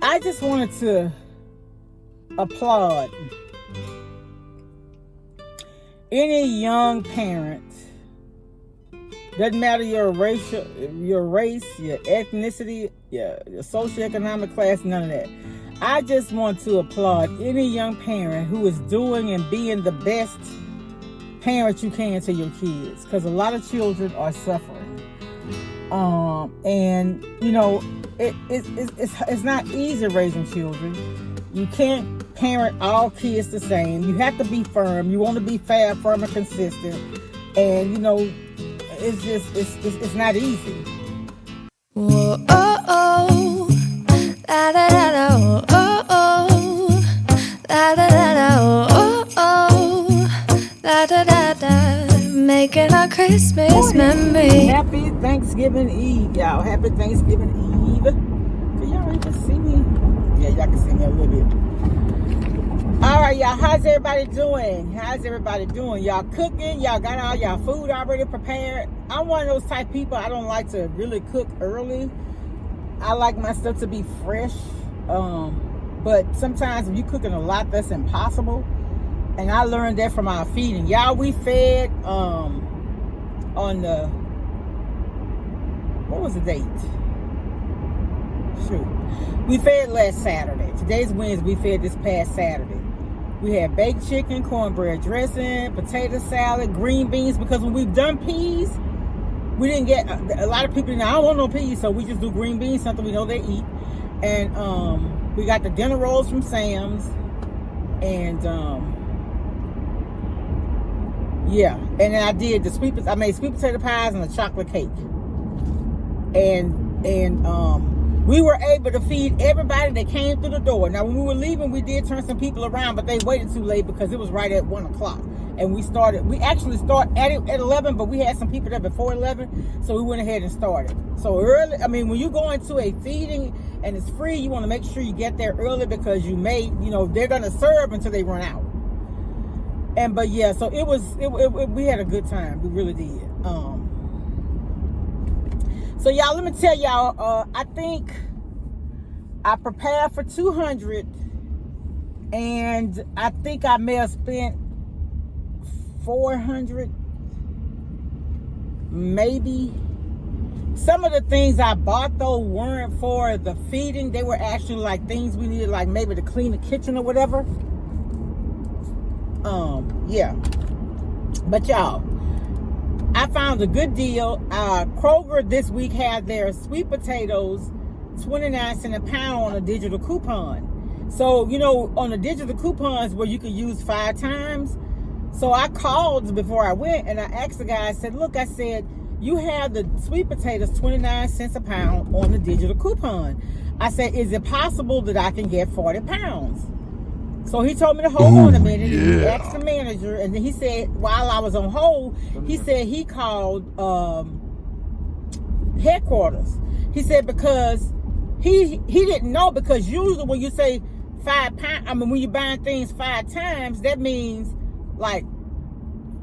I just wanted to applaud any young parent. Doesn't matter your race, your ethnicity, your socioeconomic class, none of that. I just want to applaud any young parent who is doing and being the best parent you can to your kids, because a lot of children are suffering. And you know, it's not easy raising children. You can't parent all kids the same. You have to be firm. You want to be fair, firm, and consistent. And you know, it's not easy. Whoa, oh, oh, la da da da, oh, oh, la da da da, oh, oh, la da da da, making our Christmas memory. Happy Thanksgiving Eve, y'all. Happy Thanksgiving Eve. Can y'all even see me? Yeah, y'all can see me a little bit. All right, y'all. How's everybody doing? Y'all cooking? Y'all got all y'all food already prepared? I'm one of those type of people. I don't like to really cook early. I like my stuff to be fresh. But sometimes if you're cooking a lot, that's impossible. And I learned that from our feeding. Y'all, we fed on the, what was the date? Shoot. We fed last Saturday. Today's Wednesday. We fed this past Saturday. We had baked chicken, cornbread dressing, potato salad, green beans, because when we've done peas, we didn't get, a lot of people, I don't want no peas, so we just do green beans, something we know they eat. And we got the dinner rolls from Sam's. And yeah, and then I did I made sweet potato pies and a chocolate cake. And we were able to feed everybody that came through the door. Now, when we were leaving, we did turn some people around, but they waited too late because it was right at 1 o'clock. And we actually started at 11, but we had some people there before 11, so we went ahead and started. So early, I mean, when you go into a feeding and it's free, you want to make sure you get there early, because they're going to serve until they run out. But yeah, so we had a good time. We really did. So y'all, let me tell y'all, I think I prepared for 200, and I think I may have spent 400, maybe. Some of the things I bought though weren't for the feeding. They were actually like things we needed, like maybe to clean the kitchen or whatever. Yeah. But y'all, I found a good deal. Kroger this week had their sweet potatoes 29 cents a pound on a digital coupon. So, you know, on the digital coupons where you can use 5 times. So I called before I went and I asked the guy, I said, look, I said, you have the sweet potatoes 29 cents a pound on the digital coupon. I said, is it possible that I can get 40 pounds? So he told me to hold on a minute. Yeah. And he asked the manager, and then he said, while I was on hold, he said he called headquarters. He said because he didn't know, because usually when you say 5 pounds, I mean, when you're buying things 5 times, that means like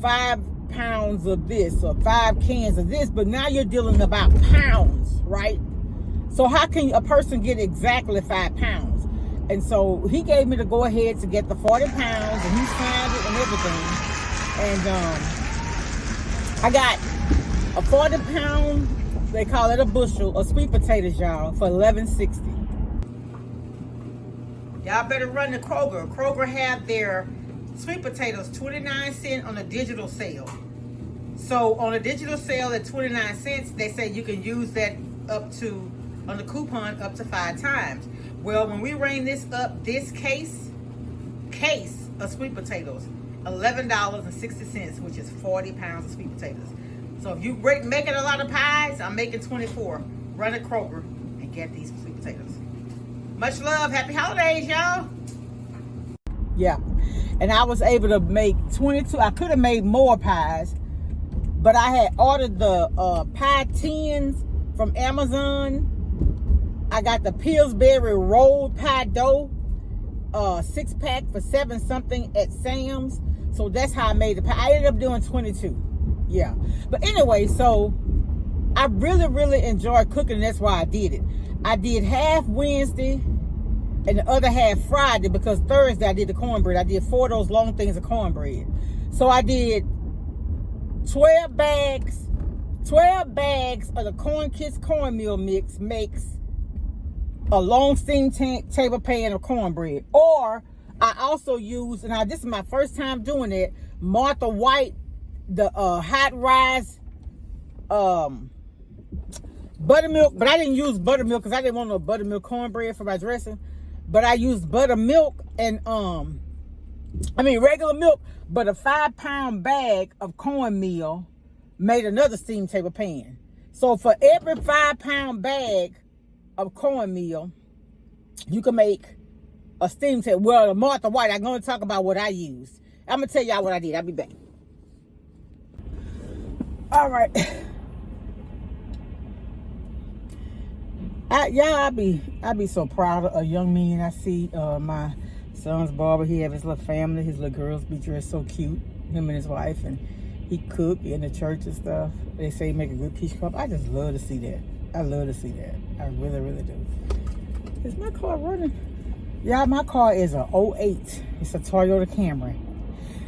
5 pounds of this or 5 cans of this, but now you're dealing about pounds, right? So how can a person get exactly 5 pounds? And so he gave me the go ahead to get the 40 pounds, and he signed it and everything. And I got a 40 pound, they call it a bushel, of sweet potatoes, y'all, for $11.60. Y'all better run to Kroger. Kroger have their sweet potatoes 29 cents on a digital sale. So on a digital sale at 29 cents, they say you can use that up to, on the coupon, up to 5 times. Well, when we ran this up, this case of sweet potatoes, $11.60, which is 40 pounds of sweet potatoes. So if you making a lot of pies, I'm making 24. Run to Kroger and get these sweet potatoes. Much love. Happy holidays, y'all. Yeah. And I was able to make 22. I could have made more pies, but I had ordered the pie tins from Amazon. I got the Pillsbury rolled pie dough, 6-pack for $7 something at Sam's. So that's how I made the pie. I ended up doing 22. Yeah. But anyway, so I really, really enjoyed cooking. That's why I did it. I did half Wednesday and the other half Friday, because Thursday I did the cornbread. I did 4 of those long things of cornbread. So I did 12 bags of the Corn Kids cornmeal mix makes a long steam table pan of cornbread. Or I also use, and this is my first time doing it, Martha White, the hot rise buttermilk, but I didn't use buttermilk because I didn't want no buttermilk cornbread for my dressing. But I used buttermilk and regular milk, but a 5-pound bag of cornmeal made another steam table pan. So for every 5-pound bag of cornmeal, you can make a steam table. Well, Martha White, I'm going to talk about what I used. I'm going to tell y'all what I did. I'll be back. All right. I be so proud of a young man. I see my son's barber. He have his little family. His little girls be dressed so cute. Him and his wife, and he cook in the church and stuff. They say he make a good peach cup. I just love to see that. I love to see that. I really, really do. Is my car running? Yeah, my car is a 08. It's a Toyota Camry.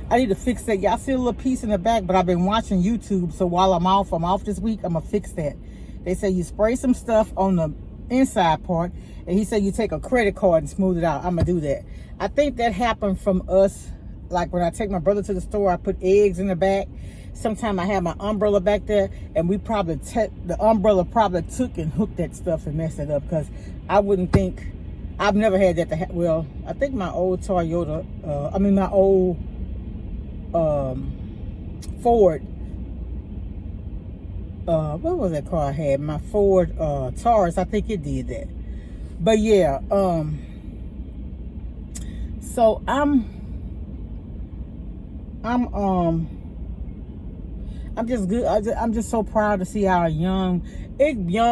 I need to fix that. Y'all see a little piece in the back, but I've been watching YouTube. So while I'm off this week, I'm gonna fix that. They say you spray some stuff on the inside part, and he said you take a credit card and smooth it out. I'm gonna do that. I think that happened from us, like when I take my brother to the store, I put eggs in the back. Sometimes I have my umbrella back there, and we probably the umbrella probably took and hooked that stuff and messed it up, because I wouldn't think, I've never had that to happen. Well, I think my old Toyota, my old Ford, what was that car I had? My Ford Taurus, I think it did that. But yeah, so I'm just good. I'm just so proud to see our young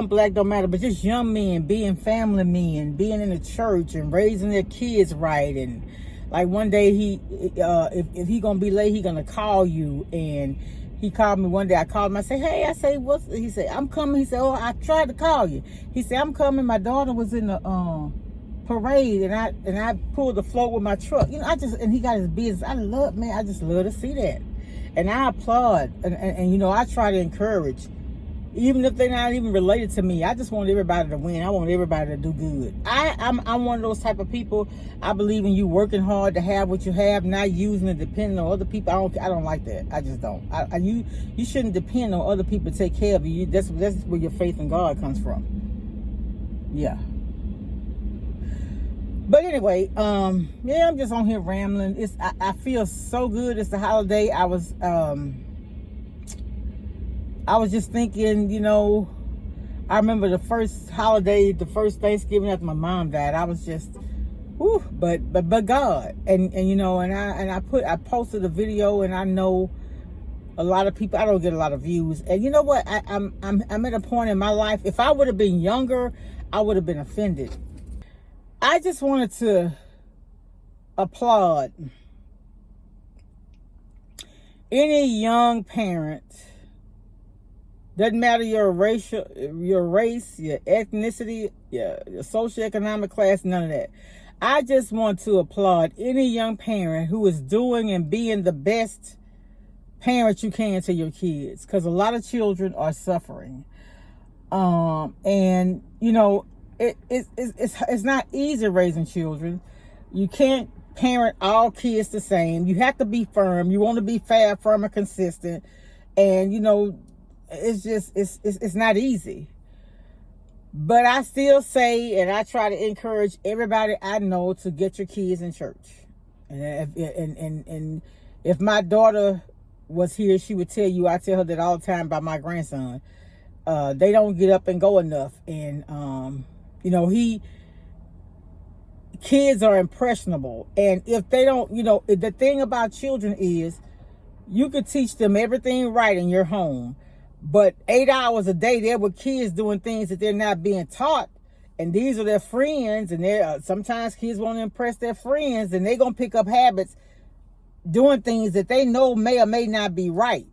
black don't matter, but just young men being family men, being in the church and raising their kids right. And like one day if he gonna be late, he gonna call you. And he called me one day. I called him. I said, hey, what's? He said, I'm coming. He said, oh, I tried to call you. He said, I'm coming. My daughter was in the parade, and I pulled the float with my truck. And he got his business. I just love to see that. And I applaud, and I try to encourage, even if they're not even related to me. I just want everybody to win. I want everybody to do good. I'm one of those type of people. I believe in you working hard to have what you have, not using it depending on other people. I don't like that. I just don't. You shouldn't depend on other people to take care of you. That's where your faith in God comes from. Yeah. But anyway, I'm just on here rambling. I feel so good. It's the holiday. I was just thinking, I remember the first holiday, the first Thanksgiving after my mom died. I was just, whew, but God, and I posted a video, and I know a lot of people, I don't get a lot of views, and you know what? I'm at a point in my life. If I would have been younger, I would have been offended. I just wanted to applaud any young parent. Doesn't matter your race, your ethnicity, your socioeconomic class, none of that. I just want to applaud any young parent who is doing and being the best parent you can to your kids, because a lot of children are suffering. It's not easy raising children. You can't parent all kids the same. You have to be firm. You want to be fair, firm, and consistent. And it's not easy. But I still say, and I try to encourage everybody I know to get your kids in church. And if my daughter was here, she would tell you, I tell her that all the time about my grandson. They don't get up and go enough. And kids are impressionable. And if they don't, the thing about children is you could teach them everything right in your home, but 8 hours a day, they're with kids doing things that they're not being taught. And these are their friends, and sometimes kids want to impress their friends, and they're going to pick up habits doing things that they know may or may not be right.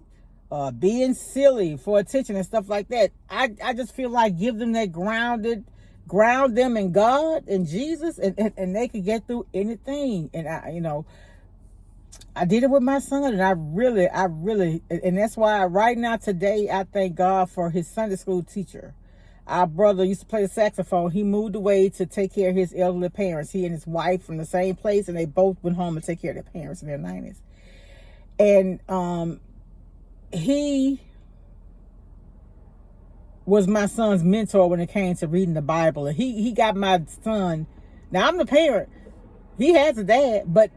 Being silly for attention and stuff like that. I just feel like give them that grounded ground them in God and Jesus, and they could get through anything. And I did it with my son, and I really, and that's why right now today I thank God for his Sunday school teacher. Our brother used to play the saxophone. He moved away to take care of his elderly parents. He and his wife from the same place, and they both went home to take care of their parents in their 90s. And he was my son's mentor when it came to reading the Bible. And he got my son. Now, I'm the parent. He has a dad, but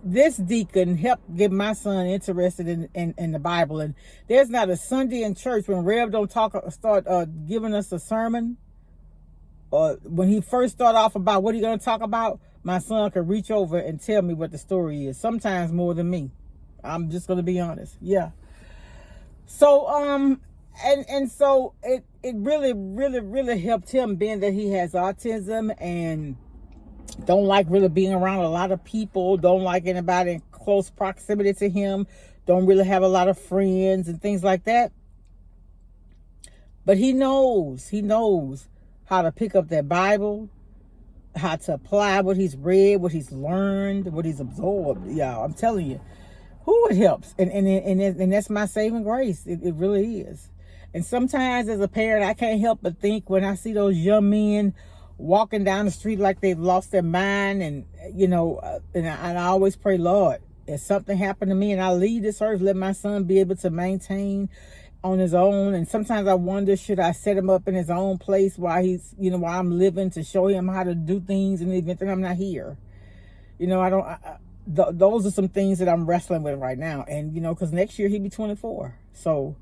this deacon helped get my son interested in the Bible. And there's not a Sunday in church when Rev don't start giving us a sermon, or when he first start off about what he going to talk about, my son could reach over and tell me what the story is. Sometimes more than me. I'm just going to be honest. Yeah. So, and so it really helped him, being that he has autism and don't like really being around a lot of people, don't like anybody in close proximity to him, don't really have a lot of friends and things like that. But he knows how to pick up that Bible, how to apply what he's read, what he's learned, what he's absorbed. Yeah, I'm telling you, it helps. And that's my saving grace. It really is. And sometimes as a parent, I can't help but think when I see those young men walking down the street like they've lost their mind, and I always pray, Lord, if something happened to me and I leave this earth, let my son be able to maintain on his own. And sometimes I wonder, should I set him up in his own place while he's, while I'm living, to show him how to do things in the event that I'm not here? Those are some things that I'm wrestling with right now. And, because next year he'll be 24. So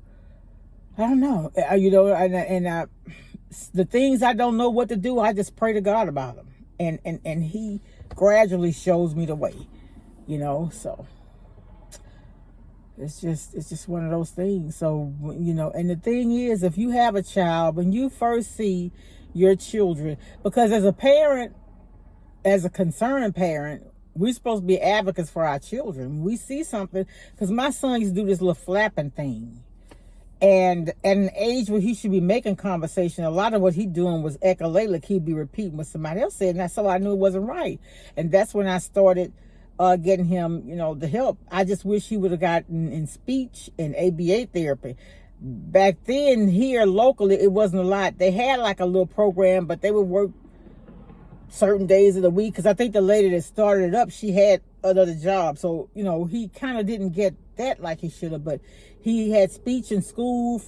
I don't know, the things I don't know what to do, I just pray to God about them. And he gradually shows me the way, so it's just one of those things. So, and the thing is, if you have a child, when you first see your children, because as a parent, as a concerned parent, we're supposed to be advocates for our children. We see something, because my son used to do this little flapping thing. And at an age where he should be making conversation, a lot of what he doing was echolalic. He'd be repeating what somebody else said, and so I knew it wasn't right. And that's when I started getting him, the help. I just wish he would have gotten in speech and ABA therapy. Back then, here locally, it wasn't a lot. They had like a little program, but they would work certain days of the week, because I think the lady that started it up, she had another job. So, he kind of didn't get that like he should have, but he had speech in school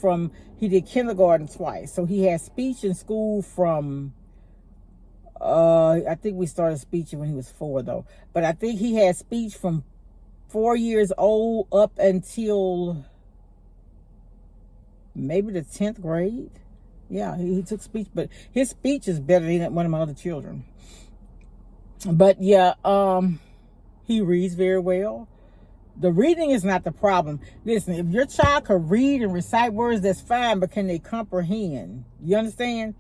he did kindergarten twice. So he had speech in school from, I think we started speech when he was 4 though. But I think he had speech from 4 years old up until maybe the 10th grade. Yeah, he took speech, but his speech is better than one of my other children. But yeah, he reads very well. The reading is not the problem. Listen, if your child could read and recite words, that's fine, but can they comprehend? You understand?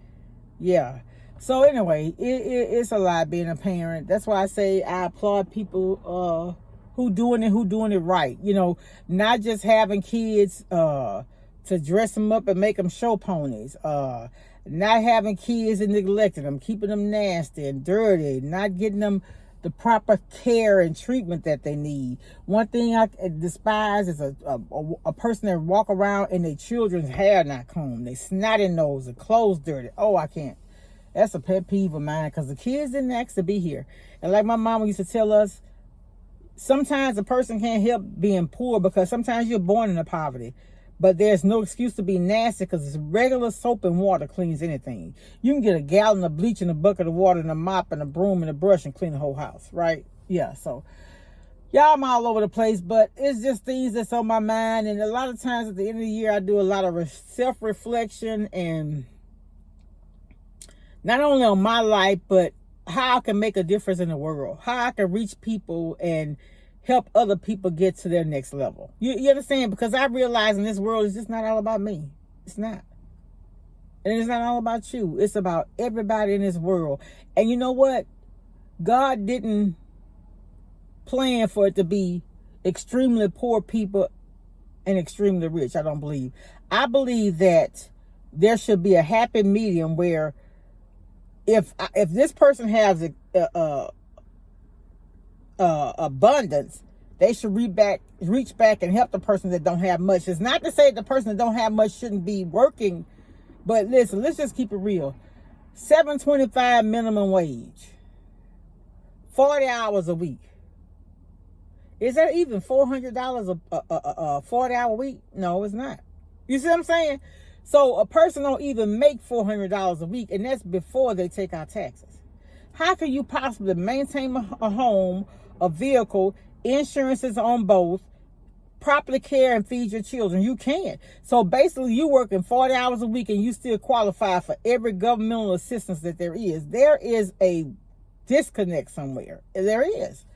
Yeah. So anyway, it's a lot being a parent. That's why I say I applaud people who doing it right. Not just having kids to dress them up and make them show ponies. Not having kids and neglecting them, keeping them nasty and dirty, not getting them the proper care and treatment that they need. One thing I despise is a person that walk around and their children's hair not combed, they snotty nose, and clothes dirty. Oh, I can't. That's a pet peeve of mine, because the kids didn't ask to be here. And like my mama used to tell us, sometimes a person can't help being poor, because sometimes you're born into poverty. But there's no excuse to be nasty, because it's regular soap and water cleans anything. You can get a gallon of bleach and a bucket of water and a mop and a broom and a brush and clean the whole house, right? Yeah, so y'all, I'm all over the place, but it's just things that's on my mind. And a lot of times at the end of the year, I do a lot of self-reflection, and not only on my life, but how I can make a difference in the world, how I can reach people and help other people get to their next level. You understand? Because I realize in this world, it's just not all about me. It's not. And it's not all about you. It's about everybody in this world. And you know what? God didn't plan for it to be extremely poor people and extremely rich. I don't believe. I believe that there should be a happy medium where if this person has abundance, they should reach back and help the person that don't have much. It's not to say the person that don't have much shouldn't be working, but listen, let's just keep it real. $7.25 minimum wage, 40 hours a week. Is that even $400 a 40-hour week? No, it's not. You see what I'm saying? So a person don't even make $400 a week, and that's before they take out taxes. How can you possibly maintain a home, a vehicle, insurances on both, properly care and feed your children? You can't. So basically, you working 40 hours a week and you still qualify for every governmental assistance that there is. There is a disconnect somewhere. There is.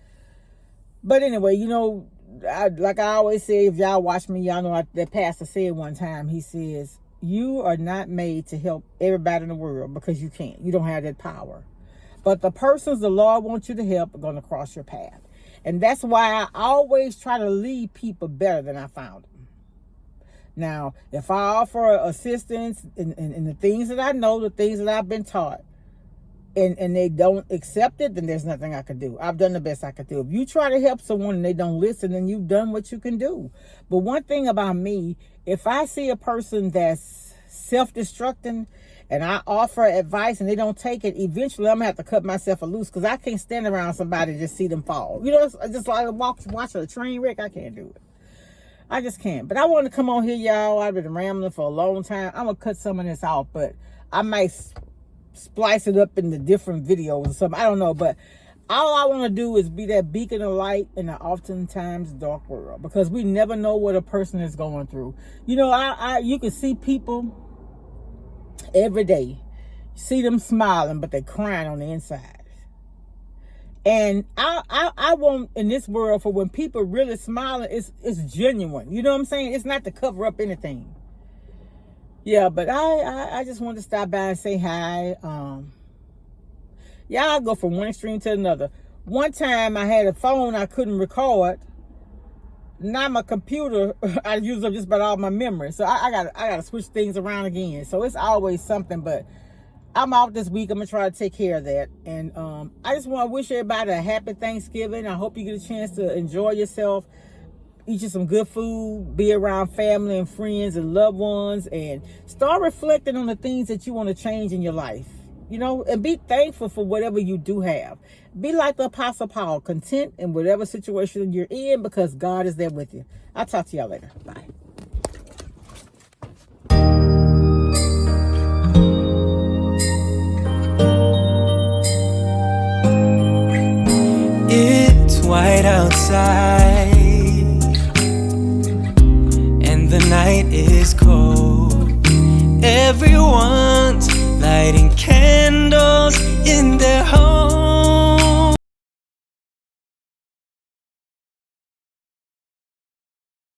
But anyway, you know, like I always say, if y'all watch me, y'all know that pastor said one time, he says, you are not made to help everybody in the world because you can't. You don't have that power. But the persons the Lord wants you to help are going to cross your path. And that's why I always try to leave people better than I found them. Now, if I offer assistance in the things that I know, the things that I've been taught, and they don't accept it, then there's nothing I can do. I've done the best I could do. If you try to help someone and they don't listen, then you've done what you can do. But one thing about me, if I see a person that's self-destructing and I offer advice and they don't take it, eventually I'm going to have to cut myself loose, because I can't stand around somebody and just see them fall. You know, it's just like watching a train wreck. I can't do it. I just can't. But I want to come on here, y'all. I've been rambling for a long time. I'm going to cut some of this off, but I might splice it up into different videos or something. I don't know, but all I want to do is be that beacon of light in an oftentimes dark world, because we never know what a person is going through. You know, you can see people every day, see them smiling, but they're crying on the inside. And I want in this world, for when people really smiling, it's genuine. You know what I'm saying? It's not to cover up anything. Yeah, but I just wanted to stop by and say hi. Y'all go from one extreme to another. One time I had a phone I couldn't record. Now my computer, I use up just about all my memory. So I gotta switch things around again. So it's always something, but I'm off this week. I'm gonna try to take care of that. And I just want to wish everybody a happy Thanksgiving. I hope you get a chance to enjoy yourself. Eat you some good food, be around family and friends and loved ones, and start reflecting on the things that you want to change in your life. You know, and be thankful for whatever you do have. Be like the Apostle Paul, content in whatever situation you're in, because God is there with you. I'll talk to y'all later. Bye. It's white outside and the night is cold. Everyone's lighting candles in their home.